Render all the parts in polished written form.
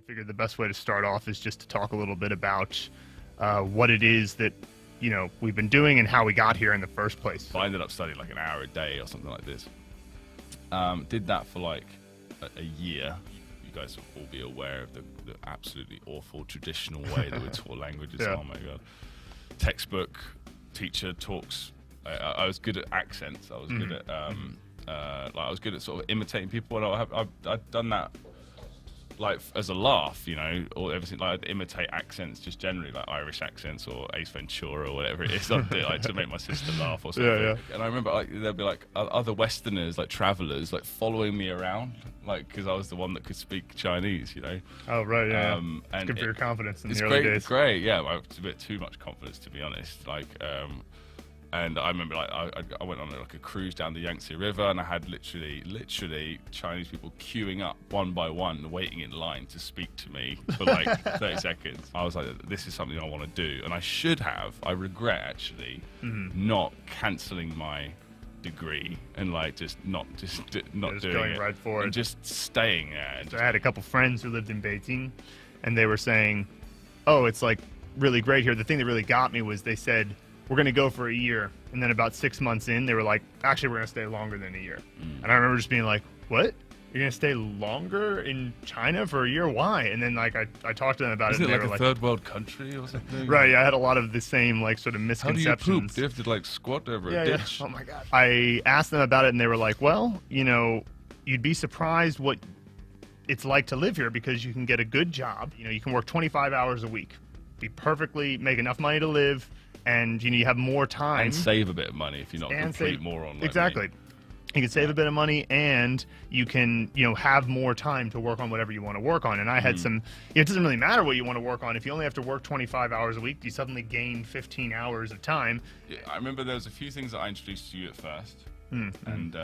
figured the best way to start off is just to talk a little bit about what it is that, you know, we've been doing and how we got here in the first place. I ended up studying like an hour a day or something like this. Did that for like a year. You guys will all be aware of the absolutely awful traditional way that we taught languages. Yeah. Oh my God. Textbook, teacher talks. I was good at accents. I was good at I was good at sort of imitating people. And I've done that like as a laugh, you know, or everything. Like I'd imitate accents just generally, like Irish accents or Ace Ventura or whatever it is. I'd do like to make my sister laugh or something. Yeah. And I remember like there'd be like other Westerners, like travelers, like following me around, like because I was the one that could speak Chinese, you know. Oh right, yeah. And it's good for your confidence in it's the early great, days. Great, yeah. Well, it's a bit too much confidence, to be honest. Like, and I remember like I went on like a cruise down the Yangtze River, and I had literally Chinese people queuing up one by one, waiting in line to speak to me for like 30 seconds. I was like, this is something I want to do, and I regret actually not cancelling my degree and like just not doing going it, right for and it, just staying there. And I had a couple friends who lived in Beijing, and they were saying, "Oh, it's like really great here." The thing that really got me was they said, "We're going to go for a year," and then about 6 months in, they were like, "Actually, we're going to stay longer than a year." And I remember just being like, "What? You're going to stay longer in China for a year? Why?" And then like I talked to them about Isn't it. it And like they a were like, third world country or something? right? Yeah, I had a lot of the same like sort of How do you misconceptions. poop? Do you have to like squat over a Yeah. ditch? Oh my God. I asked them about it, and they were like, "Well, you know, you'd be surprised what it's like to live here because you can get a good job. You know, you can work 25 hours a week, make enough money to live, and you know, you have more time And save a bit of money if you're not a complete moron. Like exactly. Me. You can save a bit of money, and you can, you know, have more time to work on whatever you want to work on." And I had some, you know, it doesn't really matter what you want to work on. If you only have to work 25 hours a week, you suddenly gain 15 hours of time. Yeah, I remember there was a few things that I introduced to you at first, and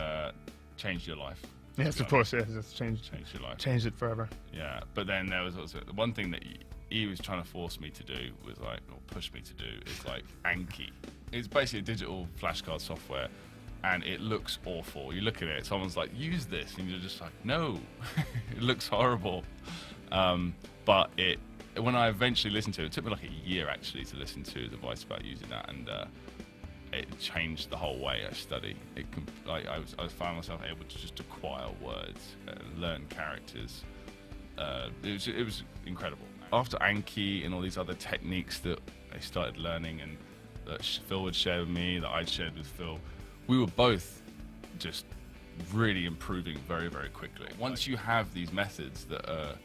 changed your life. Yes, of course. Yes, it's changed your life. Changed it forever. Yeah, but then there was also one thing that he was trying to force me to do, was like, or push me to do, is like Anki. It's basically a digital flashcard software, and it looks awful. You look at it, someone's like, "Use this," and you're just like, "No," it looks horrible. But when I eventually listened to it, it took me like a year actually to listen to the advice about using that, and it changed the whole way I study. I found myself able to just acquire words, learn characters. It was incredible. After Anki and all these other techniques that I started learning, and that Phil would share with me, that I'd shared with Phil, we were both just really improving very, very quickly. Once you have these methods that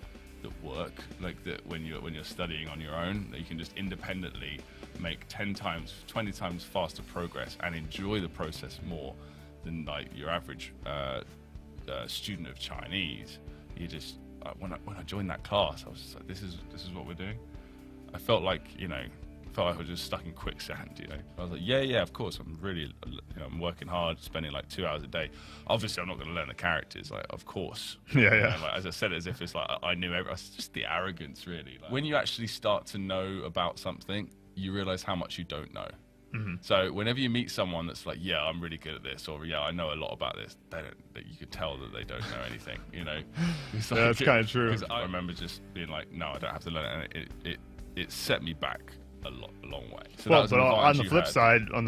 work, like that when you're studying on your own, that you can just independently make 10 times, 20 times faster progress and enjoy the process more than like your average student of Chinese. You just when I joined that class, I was just like, this is what we're doing. I felt like, you know, I was just stuck in quicksand, you know. I was like, yeah, of course, I'm really, you know, I'm working hard, spending like 2 hours a day. Obviously, I'm not going to learn the characters, like, of course. Yeah. You know, like, as I said, as if it's like I knew everything. It's just the arrogance, really. Like, when you actually start to know about something, you realize how much you don't know. So whenever you meet someone that's like, "Yeah, I'm really good at this," or "Yeah, I know a lot about this," you could tell that they don't know anything, you know. It's like, Yeah, that's kind of true. Because I remember just being like, "No, I don't have to learn it," and it set me back a long way. So Well, but on the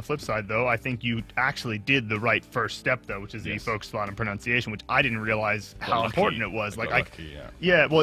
flip side, though, I think you actually did the right first step, though, which is that you focused a lot on pronunciation, which I didn't realize how important it was. Well,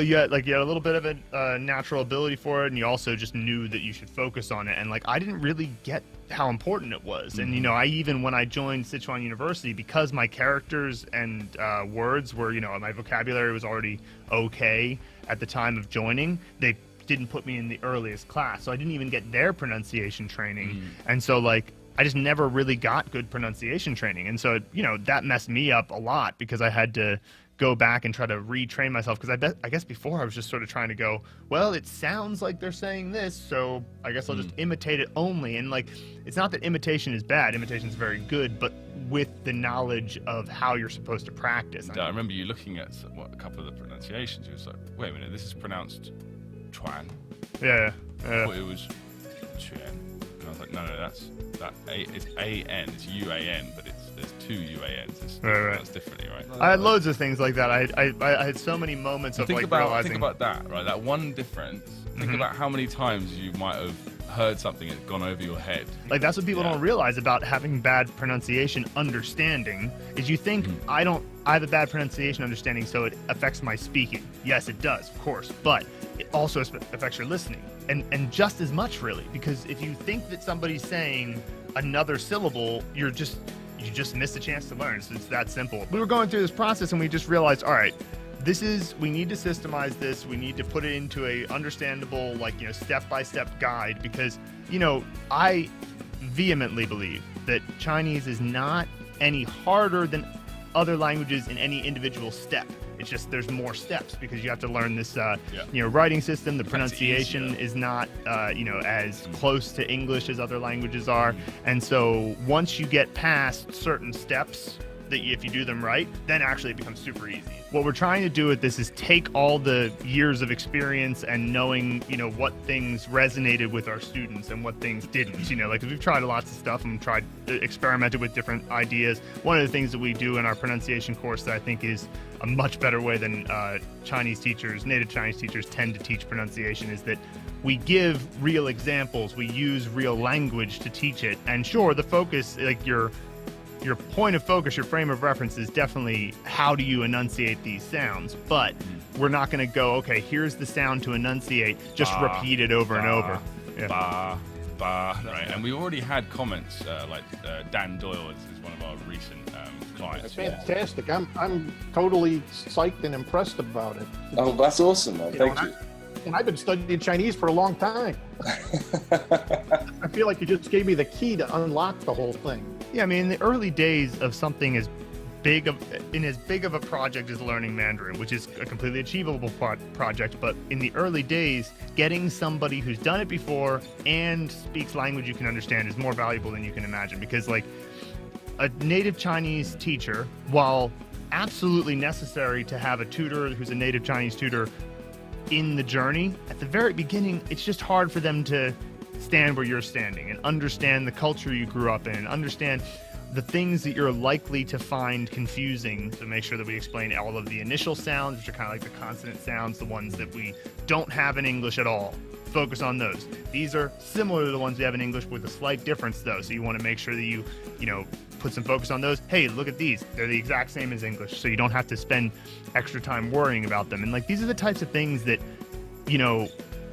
you had a little bit of a natural ability for it, and you also just knew that you should focus on it. And like, I didn't really get how important it was. And you know, when I joined Sichuan University, because my characters and words were, you know, my vocabulary was already okay at the time of joining, they didn't put me in the earliest class, so I didn't even get their pronunciation training. And so like, I just never really got good pronunciation training, and so, you know, that messed me up a lot because I had to go back and try to retrain myself, because I guess before I was just sort of trying to go, well, it sounds like they're saying this, so I guess I'll just imitate it only. And like, it's not that imitation is bad, imitation is very good, but with the knowledge of how you're supposed to practice. I remember you looking at a couple of the pronunciations, you was like, "Wait a minute, this is pronounced Chuan." Yeah. I thought it was Chuan. And I was like, no, it's A-N, it's U-A-N, but there's two UANs. It's Right. That's differently, right? I had loads of things like that. I had so many moments of think like about realizing. think about that, right? That one difference. Think about how many times you might have heard something that's gone over your head. Like that's what people Yeah. don't realize about having bad pronunciation understanding is you think I have a bad pronunciation understanding, so it affects my speaking. Yes, it does, of course, but it also affects your listening, and just as much really, because if you think that somebody's saying another syllable, you just missed a chance to learn. So it's that simple. We were going through this process and we just realized, all right, we need to systemize this. We need to put it into a understandable, step-by-step guide, because, I vehemently believe that Chinese is not any harder than other languages in any individual step. It's just there's more steps because you have to learn this, writing system. The pronunciation is not, as close to English as other languages are. And so once you get past certain steps, that if you do them right, then actually it becomes super easy. What we're trying to do with this is take all the years of experience and knowing, what things resonated with our students and what things didn't. Because we've tried lots of stuff and experimented with different ideas. One of the things that we do in our pronunciation course that I think is a much better way than native Chinese teachers tend to teach pronunciation is that we give real examples. We use real language to teach it. And sure, the focus, like your point of focus, your frame of reference is definitely how do you enunciate these sounds, but we're not going to go, okay, here's the sound to enunciate, just repeat it over and over. Yeah. Ba, right. And we already had comments like Dan Doyle is one of our recent clients. That's fantastic. I'm totally psyched and impressed about it. Oh, that's awesome, man. Thank you. And I've been studying Chinese for a long time. I feel like you just gave me the key to unlock the whole thing. Yeah, I mean, in the early days of something as big of a project as learning Mandarin, which is a completely achievable project, but in the early days, getting somebody who's done it before and speaks language you can understand is more valuable than you can imagine. Because, like, a native Chinese teacher, while absolutely necessary to have a tutor who's a native Chinese tutor in the journey, at the very beginning, it's just hard for them to stand where you're standing and understand the culture you grew up in and understand the things that you're likely to find confusing, to make sure that we explain all of the initial sounds, which are kind of like the consonant sounds, the ones that we don't have in English at all. Focus on those. These are similar to the ones we have in English with a slight difference, though, so you want to make sure that you put some focus on those. Hey, look at these. They're the exact same as English, so you don't have to spend extra time worrying about them. And, like, these are the types of things that,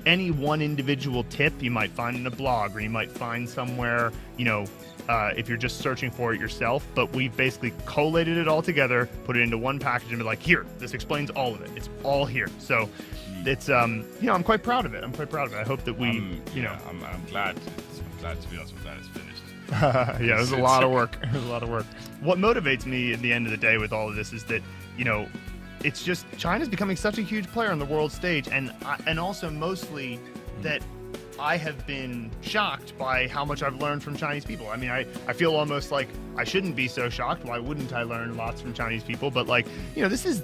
any one individual tip you might find in a blog, or you might find somewhere, if you're just searching for it yourself. But we've basically collated it all together, put it into one package, and be like, here, this explains all of it. It's all here. So it's, I'm quite proud of it. I hope that we, I'm glad. To be honest, I'm glad it's finished. Yeah, it was a lot of work. What motivates me at the end of the day with all of this is that, it's just China's becoming such a huge player on the world stage, and also mostly that I have been shocked by how much I've learned from Chinese people. I mean, I feel almost like I shouldn't be so shocked. Why wouldn't I learn lots from Chinese people? But, like, this is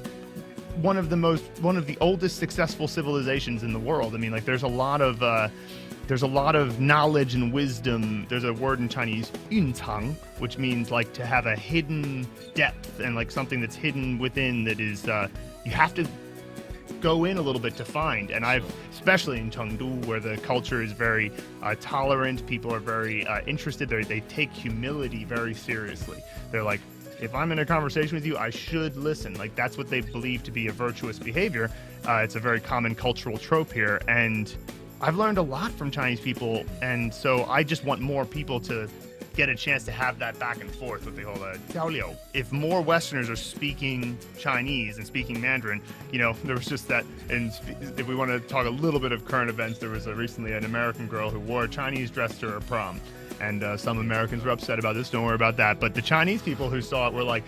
one of the oldest successful civilizations in the world. I mean, like, there's a lot of knowledge and wisdom. There's a word in Chinese, 蕴藏, which means, like, to have a hidden depth and, like, something that's hidden within that is, you have to go in a little bit to find. And especially in Chengdu, where the culture is very tolerant, people are very interested. They take humility very seriously. They're like, if I'm in a conversation with you, I should listen. Like, that's what they believe to be a virtuous behavior. It's a very common cultural trope here. And I've learned a lot from Chinese people, and so I just want more people to get a chance to have that back and forth, what they call a 交流. If more Westerners are speaking Chinese and speaking Mandarin, there was just that. And if we want to talk a little bit of current events, there was recently an American girl who wore a Chinese dress to her prom. And some Americans were upset about this. Don't worry about that. But the Chinese people who saw it were like,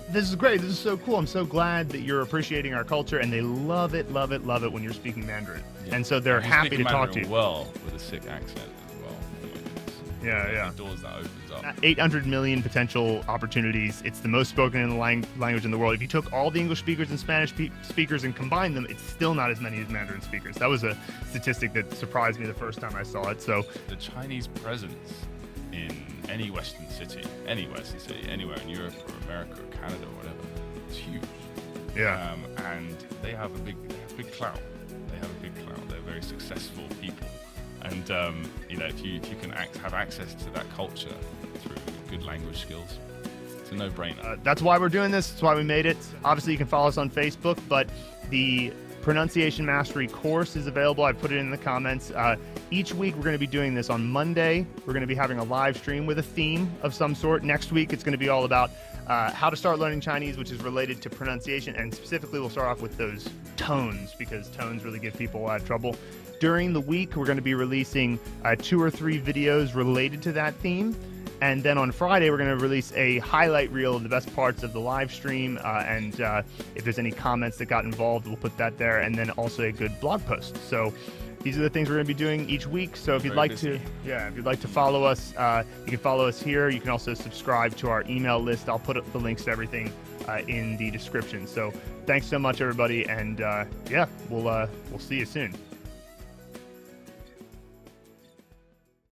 this is great. This is so cool. I'm so glad that you're appreciating our culture. And they love it when you're speaking Mandarin. Yeah. And so they're happy to talk to you. Well, with a sick accent as well. Yeah. The doors that opens up. 800 million potential opportunities. It's the most spoken in the language in the world. If you took all the English speakers and Spanish speakers and combined them, it's still not as many as Mandarin speakers. That was a statistic that surprised me the first time I saw it. So the Chinese presence in any Western city, anywhere in Europe or America or Canada or whatever. It's huge. Yeah. And they have a big clout. They're very successful people. And if you can have access to that culture through good language skills, it's a no-brainer. That's why we're doing this. That's why we made it. Obviously, you can follow us on Facebook, but the Pronunciation Mastery course is available. I put it in the comments. Each week, we're going to be doing this on Monday. We're going to be having a live stream with a theme of some sort. Next week, it's going to be all about how to start learning Chinese, which is related to pronunciation. And specifically, we'll start off with those tones, because tones really give people a lot of trouble. During the week, we're going to be releasing 2 or 3 videos related to that theme. And then on Friday, we're going to release a highlight reel of the best parts of the live stream. And if there's any comments that got involved, we'll put that there. And then also a good blog post. So these are the things we're going to be doing each week. So if you'd like to follow us, you can follow us here. You can also subscribe to our email list. I'll put the links to everything in the description. So thanks so much, everybody. And we'll see you soon.